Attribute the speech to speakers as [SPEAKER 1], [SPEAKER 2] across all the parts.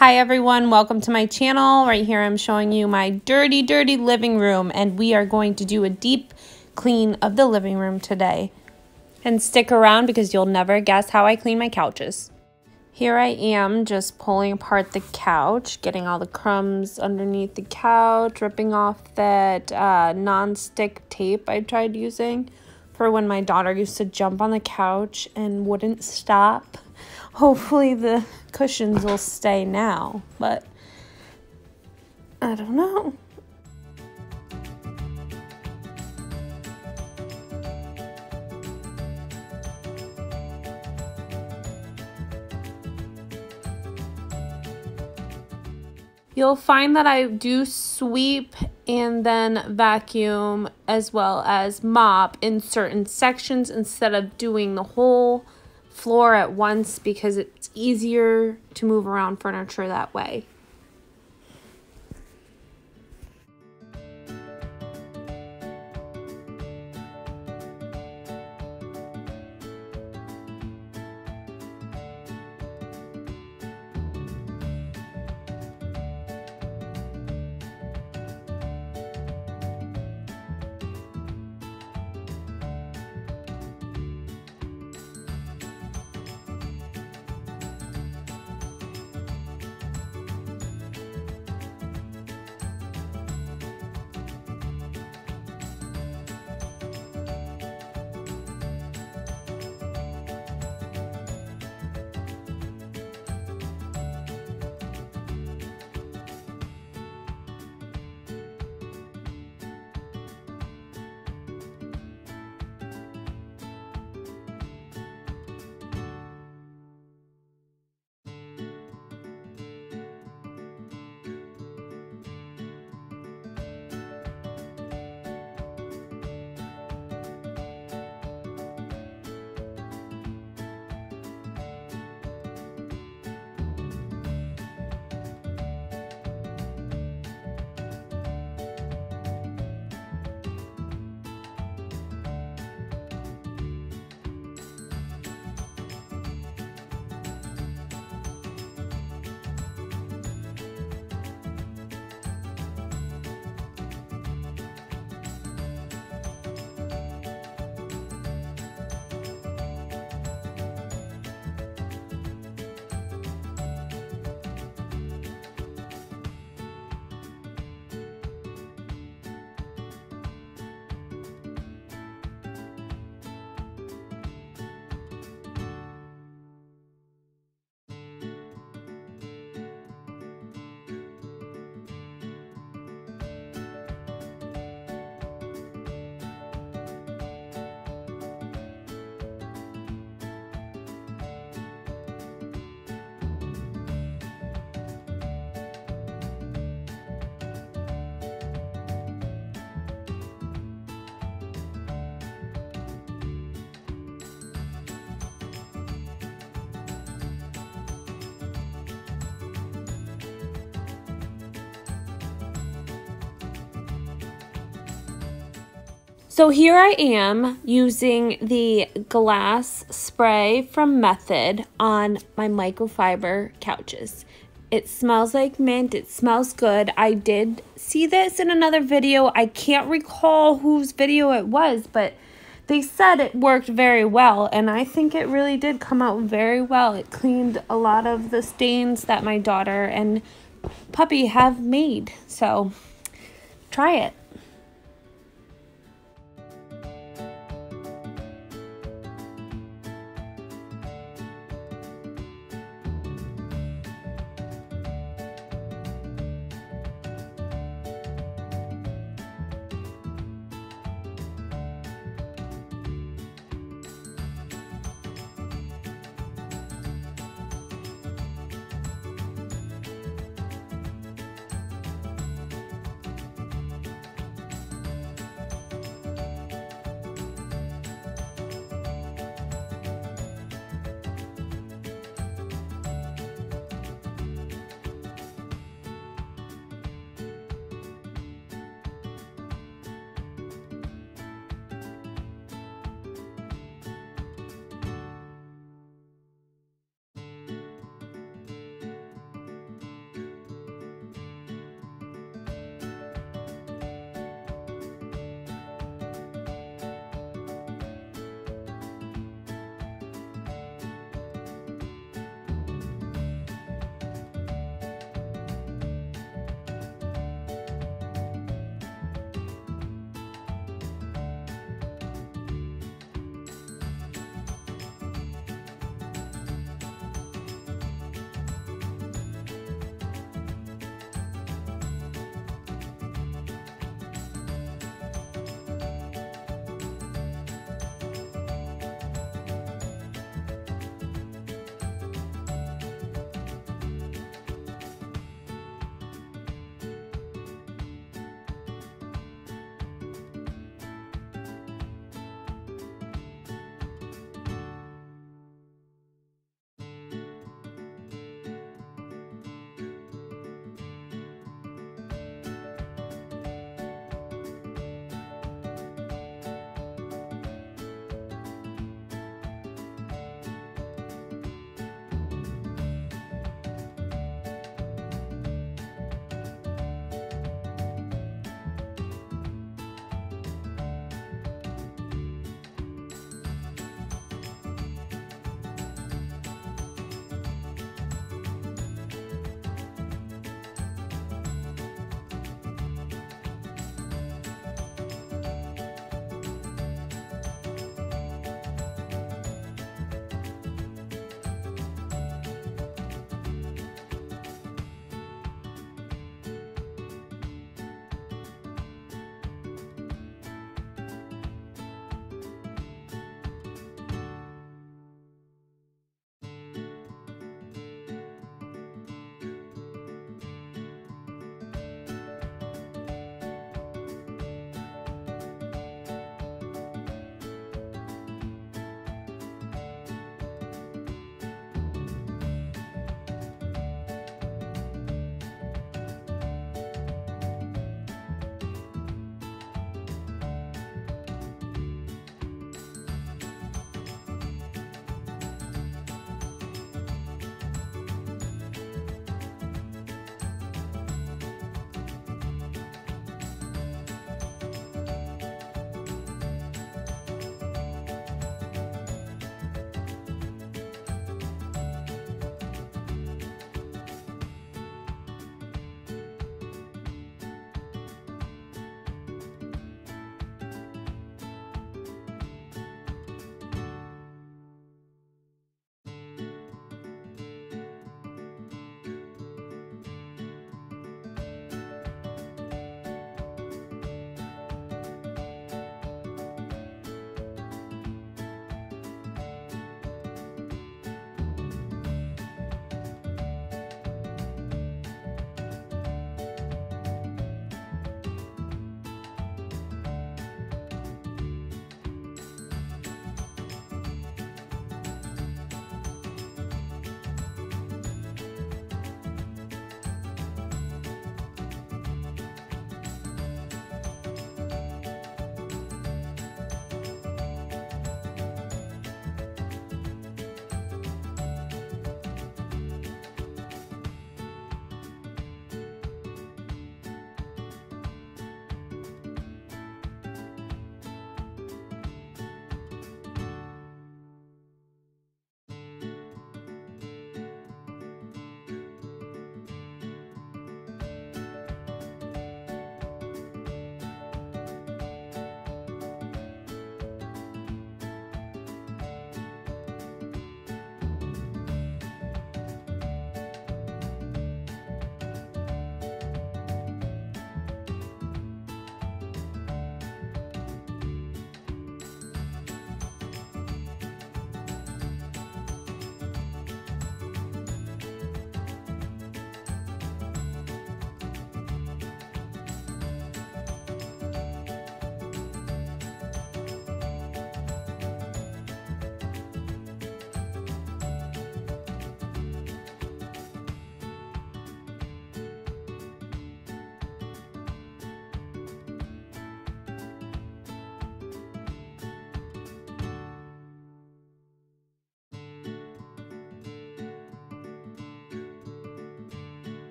[SPEAKER 1] Hi everyone, welcome to my channel. Right here I'm showing you my dirty living room, and we are going to do a deep clean of the living room today. And stick around because you'll never guess how I clean my couches. Here I am just pulling apart the couch, getting all the crumbs underneath the couch, ripping off that non-stick tape I tried using for when my daughter used to jump on the couch and wouldn't stop. Hopefully the cushions will stay now, but I don't know. You'll find that I do sweep and then vacuum as well as mop in certain sections instead of doing the whole floor at once because it's easier to move around furniture that way. So here I am using the glass spray from Method on my microfiber couches. It smells like mint. It smells good. I did see this in another video. I can't recall whose video it was, but they said it worked very well, and I think it really did come out very well. It cleaned a lot of the stains that my daughter and puppy have made. So try it.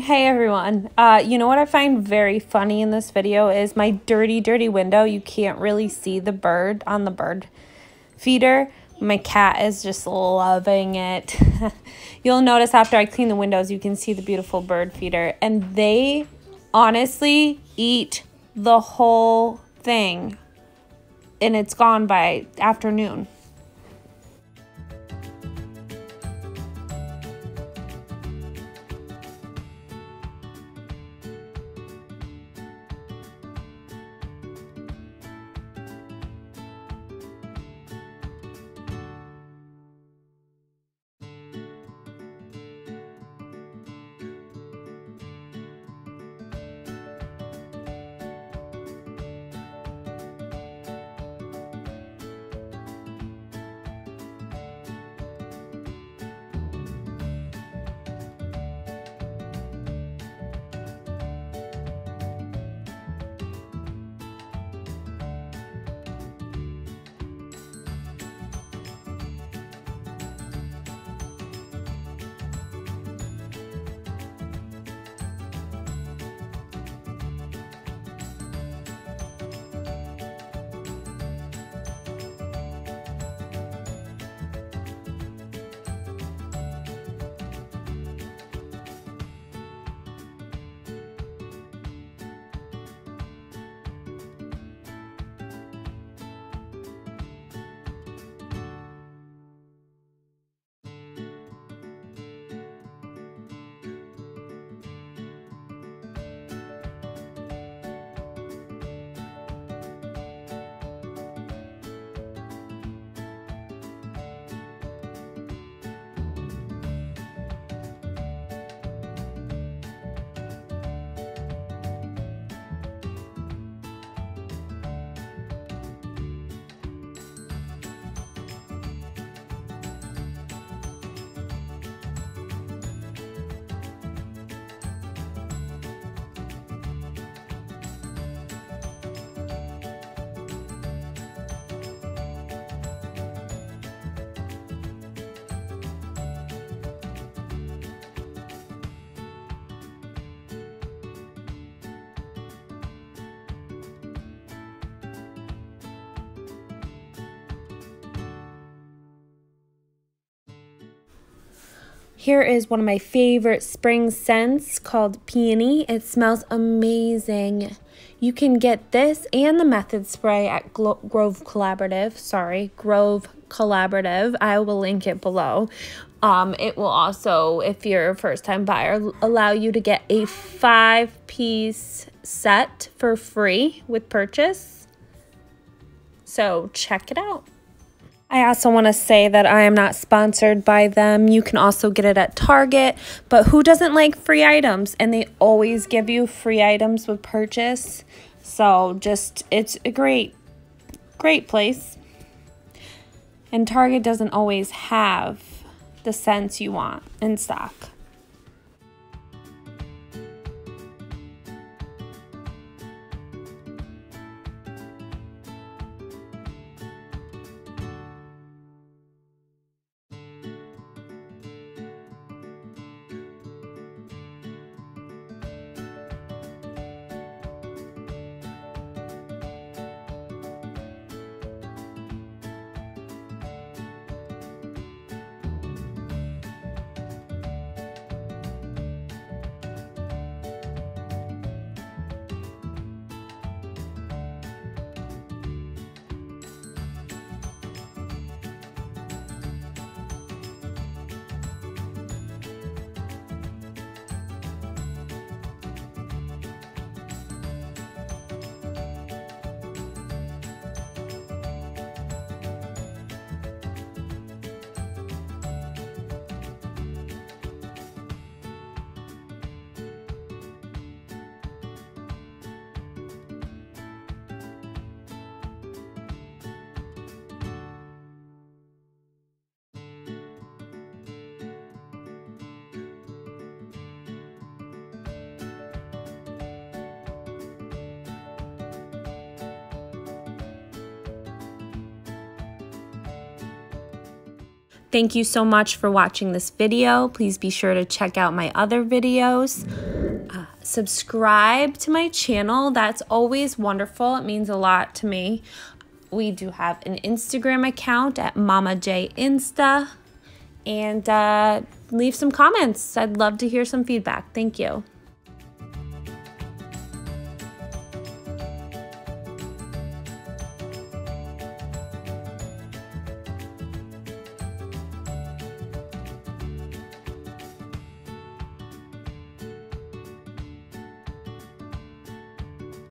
[SPEAKER 1] Hey everyone, you know what I find very funny in this video is my dirty window. You can't really see the bird on the bird feeder. My cat is just loving it. You'll notice after I clean the windows, you can see the beautiful bird feeder, and they honestly eat the whole thing, and it's gone by afternoon. Here is one of my favorite spring scents called Peony. It smells amazing. You can get this and the Method spray at Grove Collaborative. I will link it below. It will also, if you're a first-time buyer, allow you to get a 5-piece set for free with purchase. So check it out. I also want to say that I am not sponsored by them. You can also get it at Target, but who doesn't like free items? And they always give you free items with purchase. So it's a great place. And Target doesn't always have the scents you want in stock. Thank you so much for watching this video. Please be sure to check out my other videos. Subscribe to my channel. That's always wonderful. It means a lot to me. We do have an Instagram account at Mama J Insta. And leave some comments. I'd love to hear some feedback. Thank you.